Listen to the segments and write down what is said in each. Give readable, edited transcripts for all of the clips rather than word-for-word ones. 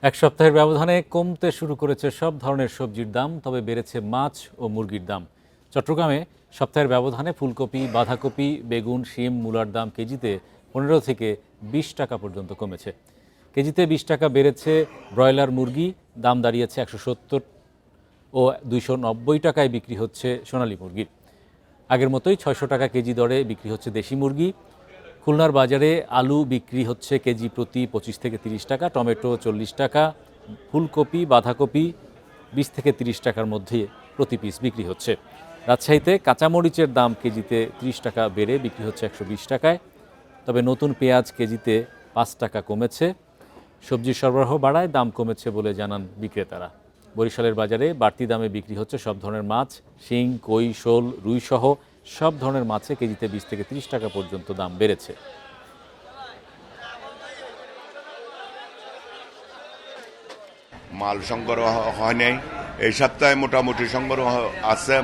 এক সপ্তাহের ব্যবধানে কমতে শুরু করেছে সব ধরনের সবজির দাম, তবে বেড়েছে মাছ ও মুরগির দাম। চট্টগ্রামে সপ্তাহের ব্যবধানে ফুলকপি, বাঁধাকপি, বেগুন, শিম, মূলার দাম কেজিতে 15 থেকে 20 টাকা পর্যন্ত কমেছে। কেজিতে 20 টাকা বেড়েছে ব্রয়লার মুরগি, দাম দাঁড়িয়েছে 170 ও 290 টাকায় বিক্রি হচ্ছে সোনালী মুরগির। আগের মতোই 600 টাকা কেজি দরে বিক্রি হচ্ছে দেশি মুরগি। খুলনার বাজারে আলু বিক্রি হচ্ছে কেজি প্রতি 25 থেকে 30 টাকা, টমেটো 40 টাকা, ফুলকপি, বাঁধাকপি 20 থেকে 30 টাকার মধ্যে প্রতি পিস বিক্রি হচ্ছে। রাজশাহীতে কাঁচামরিচের দাম কেজিতে 30 টাকা বেড়ে বিক্রি হচ্ছে 120 টাকায়, তবে নতুন পেঁয়াজ কেজিতে 5 টাকা কমেছে। সবজির সরবরাহ বাড়ায় দাম কমেছে বলে জানান বিক্রেতারা। বরিশালের বাজারে বাড়তি দামে বিক্রি হচ্ছে সব ধরনের মাছ, শিং, কই, শোল, রুই সহ সব ধরনের মাছে কেজিতে 20 থেকে 30 টাকা পর্যন্ত দাম বেড়েছে। মাল সংগ্রহ হয় নাই, এই সপ্তাহে মোটামুটি সংগ্রহ আছে,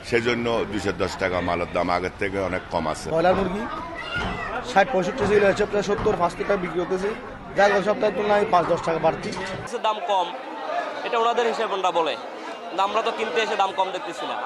সেজন্য 210 টাকা মালের দাম আগের থেকে অনেক কম আছে। ব্রয়লার মুরগি 60-65 ছিল, এই সপ্তাহে 70-75 টাকা বিক্রি হতেছে, যার ওই সপ্তাহের তুলনায় 5-10 টাকা বাড়তি। দাম কম, এটা ওনাদের হিসেবে বলে, আমরা তো কিনতে এসে দাম কম দেখতেছি না।